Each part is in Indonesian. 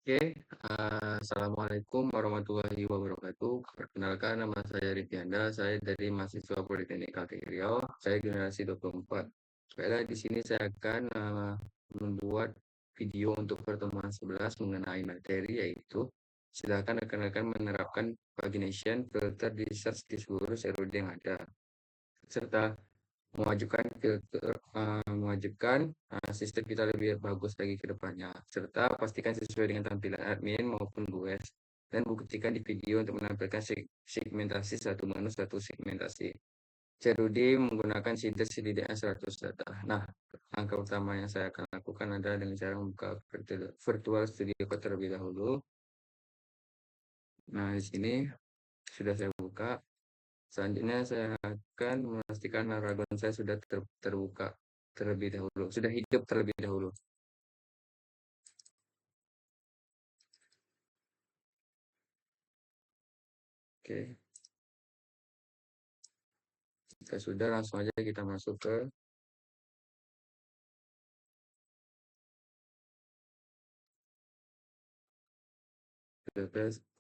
Oke, Assalamualaikum warahmatullahi wabarakatuh. Perkenalkan, nama saya Ripianda, saya dari mahasiswa Politeknik KKI Riau, saya generasi 24. Baiklah, di sini saya akan membuat video untuk pertemuan 11 mengenai materi yaitu silakan rekan-rekan menerapkan pagination filter di search di seluruh CRUD yang ada, serta mewajibkan sistem kita lebih bagus lagi ke depannya, serta pastikan sesuai dengan tampilan admin maupun GUS, dan buktikan di video untuk menampilkan segmentasi satu menu satu segmentasi. CRUD menggunakan sintes setidaknya 100 data. Nah, langkah utama yang saya akan lakukan adalah dengan cara membuka Virtual Studio Code terlebih dahulu. Nah, di sini sudah saya buka. Selanjutnya saya akan memastikan Aragon saya sudah terbuka terlebih dahulu, sudah hidup terlebih dahulu. Oke, jika sudah langsung aja kita masuk ke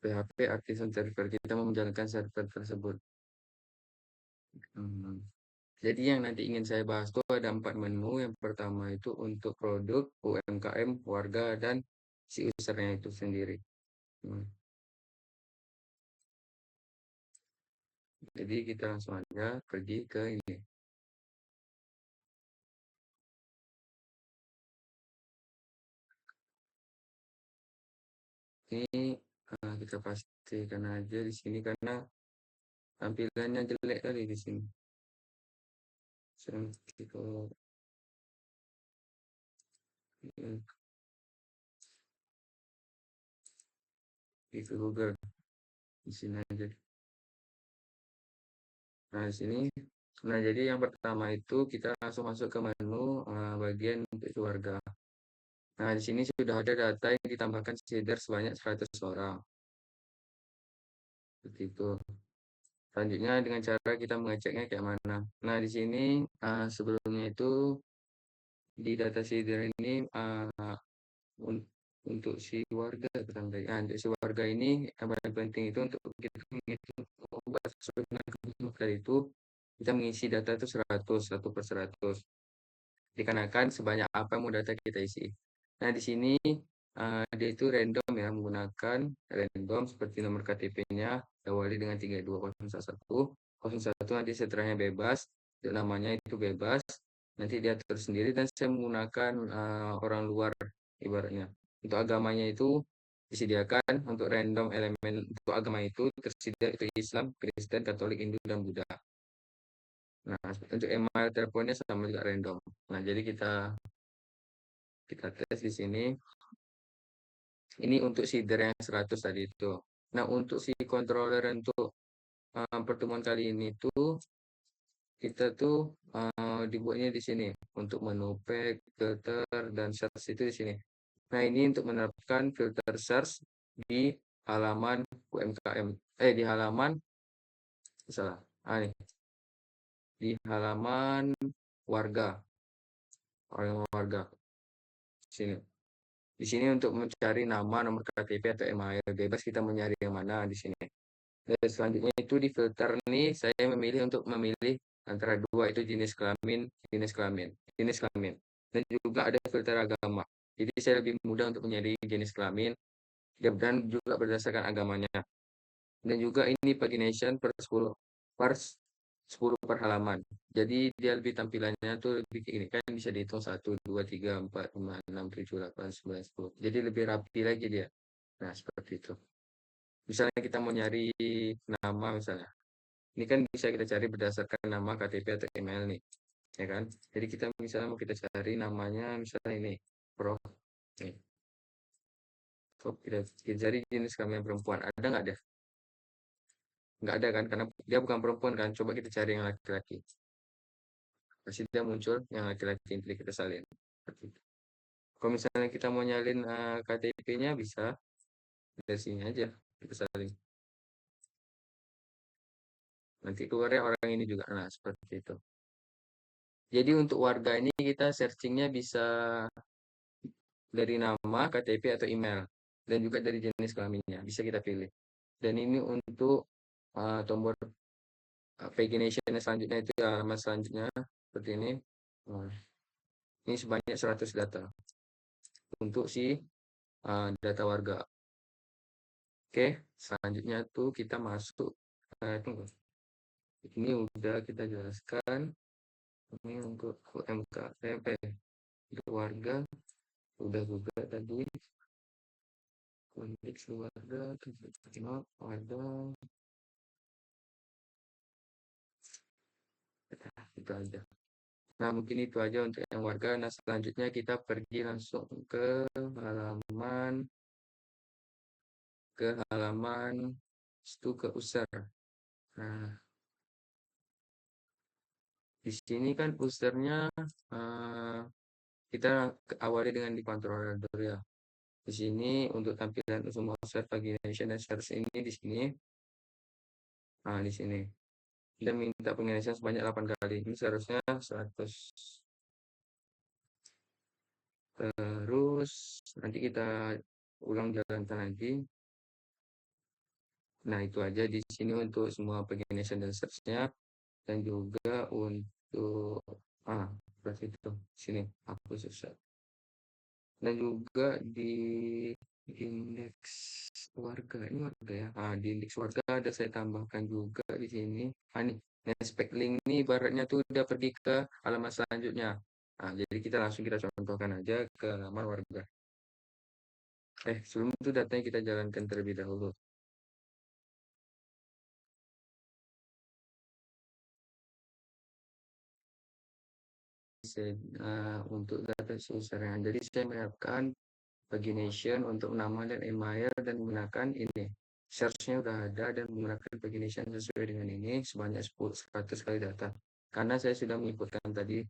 PHP Artisan Server. Kita mau menjalankan server tersebut. Jadi yang nanti ingin saya bahas itu ada 4 menu. Yang pertama itu untuk produk, UMKM, warga, dan si usernya itu sendiri. Hmm. Jadi kita langsung aja pergi ke ini. Ini kita pastikan aja di sini karena tampilannya jelek kali di sini. Kita di Google di sini aja. Nah, di sini. Nah, jadi yang pertama itu kita langsung masuk ke menu bagian untuk keluarga. Nah, di sini sudah ada data yang ditambahkan sekitar sebanyak 100 orang. Begitu. Selanjutnya dengan cara kita mengeceknya kayak mana. Nah, di sini sebelumnya itu di data seeder ini untuk si warga untuk si warga ini yang paling penting itu untuk kita menghitung sesuai dengan kebutuhan itu kita mengisi data itu 100 1 per 100 dikarenakan sebanyak apa mau data kita isi. Nah, di sini dia itu random ya, menggunakan random seperti nomor KTP-nya awali dengan 32011 nanti setelahnya bebas, namanya itu bebas, nanti dia tersendiri dan saya menggunakan orang luar ibaratnya. Untuk agamanya itu disediakan untuk random elemen untuk agama itu tersedia itu Islam, Kristen, Katolik, Hindu, dan Buddha. Nah, untuk email teleponnya sama juga random. Nah, jadi kita tes di sini. Ini untuk seeder yang 100 tadi itu. Nah, untuk si controller untuk pertemuan kali ini tuh kita tuh dibuatnya di sini untuk menu pack, filter, dan search itu di sini. Nah, ini untuk menerapkan filter search di halaman UMKM. Di halaman salah. Nih, di halaman warga, orang warga sini. Di sini untuk mencari nama, nomor KTP atau email bebas kita mencari yang mana di sini. Dan selanjutnya itu di filter nih saya memilih untuk memilih antara dua itu jenis kelamin, jenis kelamin, jenis kelamin. Dan juga ada filter agama. Jadi saya lebih mudah untuk mencari jenis kelamin dan juga berdasarkan agamanya. Dan juga ini pagination per 10 per halaman. Jadi dia lebih tampilannya tuh lebih ini kan bisa dihitung 1, 2, 3, 4, 5, 6, 7, 8, 9, 10. Jadi lebih rapi lagi dia. Nah, seperti itu. Misalnya kita mau nyari nama misalnya. Ini kan bisa kita cari berdasarkan nama KTP atau email nih, ya kan? Jadi kita misalnya mau kita cari namanya misalnya ini, Prof. Nih, Prof kita cari jenis kelamin perempuan. Ada nggak deh? Nggak ada kan? Karena dia bukan perempuan kan. Coba kita cari yang laki-laki. Pasti dia muncul yang laki-laki nanti kita salin. Kalau misalnya kita mau nyalin KTP-nya bisa dari sini aja kita salin. Nanti keluarnya orang ini juga. Nah, seperti itu. Jadi untuk warga ini kita searchingnya bisa dari nama, KTP, atau email. dan juga dari jenis kelaminnya, bisa kita pilih. Dan ini untuk tombol pagination selanjutnya itu alamat selanjutnya seperti ini. Nah, ini sebanyak 100 data untuk si data warga. Oke, selanjutnya tuh kita masuk. Tunggu. Ini udah kita jelaskan. Ini untuk UMK, untuk warga udah juga tadi. Untuk warga, warga, itu aja. Nah, mungkin itu aja untuk yang warga. Nah, selanjutnya kita pergi langsung halaman ke halaman itu ke user. Nah, di sini kan usernya kita awali dengan di controller dulu ya. Di sini untuk tampilan semua user pagination dan search ini di sini. Nah, di sini. Kita minta pagination sebanyak 8 kali. Ini seharusnya 100. Terus nanti kita ulang jalankan lagi. Nah, itu aja di sini untuk semua pagination dan search-nya. Dan juga untuk berarti itu sini aku susah. Dan juga di indeks warga, ini warga ya. Di indeks warga ada saya tambahkan juga di sini. Nih, spek link ini ibaratnya tuh udah pergi ke halaman selanjutnya. Jadi kita langsung kita contohkan aja ke halaman warga. Sebelum itu datanya kita jalankan terlebih dahulu. Untuk data user yang jadi saya menyiapkan pagination untuk nama dan email dan menggunakan ini. Search-nya udah ada dan menggunakan pagination sesuai dengan ini sebanyak 100 kali data. Karena saya sudah menginputkan tadi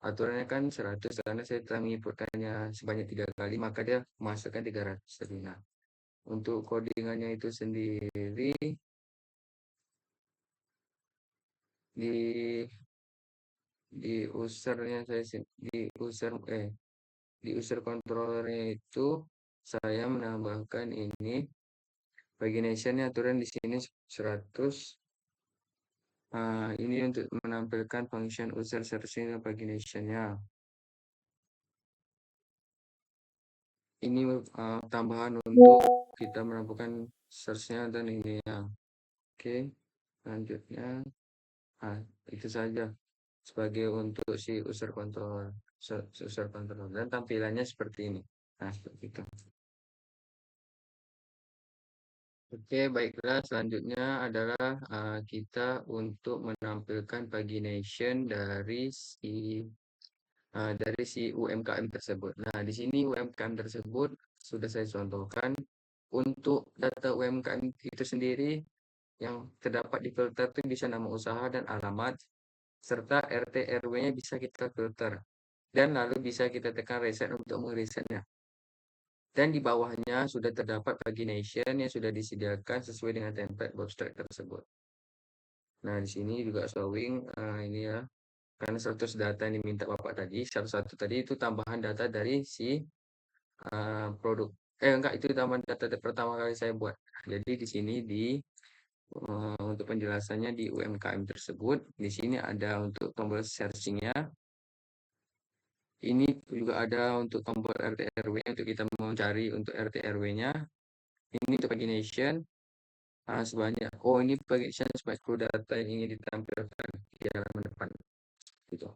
aturannya kan 100 karena saya telah menginputkannya sebanyak 3 kali maka dia masukkan 300 tadi. Nah, untuk codingannya itu sendiri di usernya saya di user controllernya itu saya menambahkan ini pagination-nya aturan di sini 100. Ini untuk menampilkan function user searching dan pagination-nya. Ini tambahan untuk kita melakukan search-nya dan ini ya. Oke, selanjutnya itu saja sebagai untuk si user control dan tampilannya seperti ini. Nah, seperti itu. Oke, baiklah. Selanjutnya adalah kita untuk menampilkan pagination dari si UMKM tersebut. Nah, di sini UMKM tersebut sudah saya contohkan. Untuk data UMKM itu sendiri yang terdapat di filter itu bisa nama usaha dan alamat, serta RT RW-nya bisa kita filter. Dan lalu bisa kita tekan reset untuk meresetnya. Dan di bawahnya sudah terdapat pagination yang sudah disediakan sesuai dengan template Bootstrap tersebut. Nah, di sini juga showing ini ya. Karena 100 data yang diminta Bapak tadi, satu-satu tadi itu tambahan data dari si produk. Enggak, itu tambahan data pertama kali saya buat. Jadi di sini untuk penjelasannya di UMKM tersebut, di sini ada untuk tombol searching-nya. Ini juga ada untuk tombol RT RW untuk kita mencari untuk RT RW-nya. Ini untuk pagination sebanyak. Ini pagination sebanyak 10 data yang ingin ditampilkan di halaman depan. Gitu.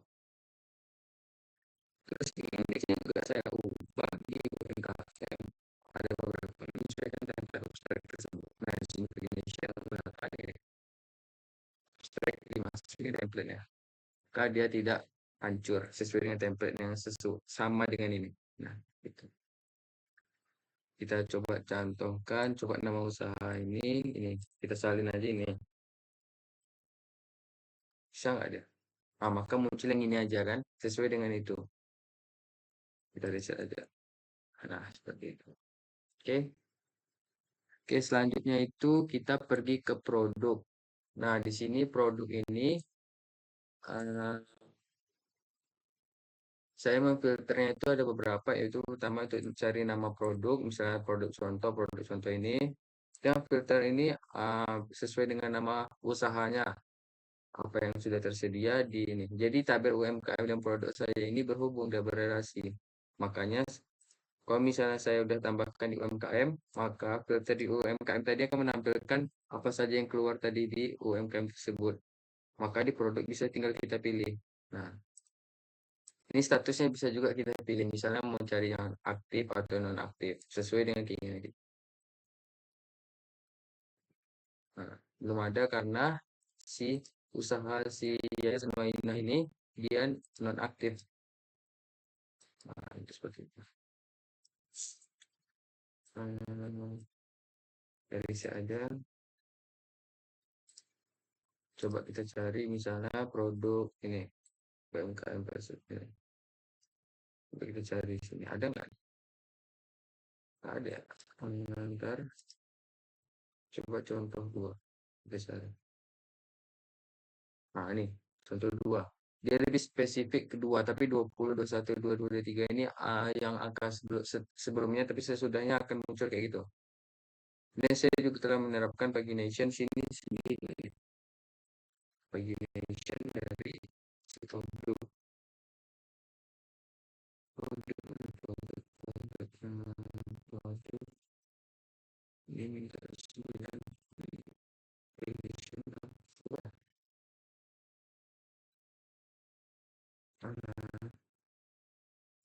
Terus indeksnya juga saya ubah di UMKM. Ada beberapa menyesuaikan template abstrak tersebut. Nah, di sini pagination menggunakan abstrak dimasukin template-nya. Maka dia tidak hancur sesuai dengan template yang sama dengan ini. Nah, itu. Kita coba cantumkan, coba nama usaha ini kita salin aja ini. Bisa nggak dia? Maka muncul yang ini aja kan, sesuai dengan itu. Kita reset aja. Nah, seperti itu. Oke. Oke, selanjutnya itu kita pergi ke produk. Nah, di sini produk ini Saya memfilternya itu ada beberapa, yaitu pertama untuk cari nama produk, misalnya produk contoh ini. Dan filter ini sesuai dengan nama usahanya, apa yang sudah tersedia di ini. Jadi tabel UMKM dan produk saya ini berhubung dan berrelasi. Makanya kalau misalnya saya udah tambahkan di UMKM, maka filter di UMKM tadi akan menampilkan apa saja yang keluar tadi di UMKM tersebut. Maka di produk bisa tinggal kita pilih. Nah, ini statusnya bisa juga kita pilih, misalnya mau cari yang aktif atau non-aktif, sesuai dengan keinginan kita. Nah, belum ada karena si usaha si Yayasan Mainah ini dia non-aktif. Nah, itu seperti itu. Dari si ada, coba kita cari misalnya produk ini, UMKM tersebut. Coba kita cari di sini, ada nggak? Ada. Ntar, coba contoh dua. Kita cari. Nah, ini contoh dua. Dia lebih spesifik kedua, tapi 20, 21, 22, 23 ini yang angka sebelumnya, tapi sesudahnya akan muncul kayak gitu. Dan saya juga telah menerapkan pagination sini pagination dari produk produk ini minta 9 pagination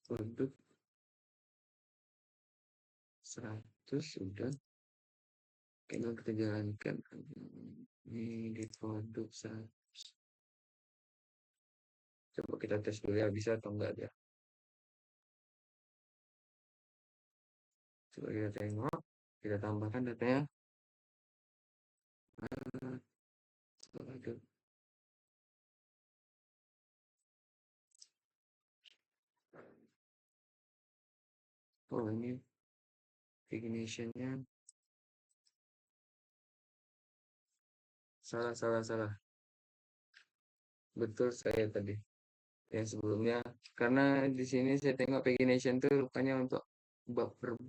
produk 100 sudah kayaknya kita jalankan ini di produk 100. Coba kita tes dulu ya, bisa atau enggak ya. Coba kita tengok, kita tambahkan datanya. Oh, ini ignitionnya salah. Betul saya tadi yang sebelumnya, karena di sini saya tengok pagination tuh rupanya untuk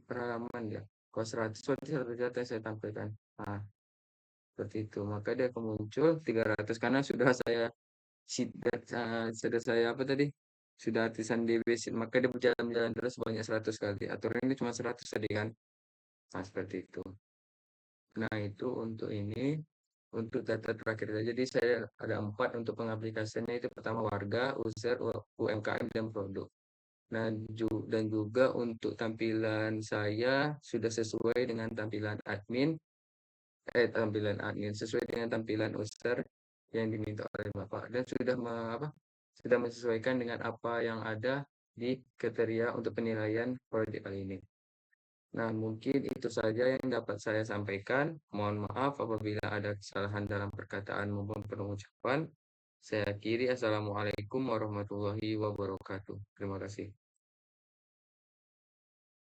perhalaman ya. Kalau 100 berarti 100 data yang saya tampilkan. Nah, seperti itu. Maka dia akan muncul 300 karena sudah saya apa tadi? Sudah artisan di basic, maka dia berjalan-jalan terus banyak 100 kali. Aturan ini cuma 100 tadi kan. Nah, seperti itu. Nah, itu untuk ini, untuk data terakhir. Jadi saya ada 4 untuk pengaplikasiannya, itu pertama warga, user, UMKM, dan produk. Nah, dan juga untuk tampilan saya sudah sesuai dengan tampilan admin sesuai dengan tampilan user yang diminta oleh Bapak, dan sudah menyesuaikan dengan apa yang ada di kriteria untuk penilaian proyek kali ini. Nah, mungkin itu saja yang dapat saya sampaikan. Mohon maaf apabila ada kesalahan dalam perkataan maupun pengucapan. Saya akhiri. Assalamualaikum warahmatullahi wabarakatuh. Terima kasih.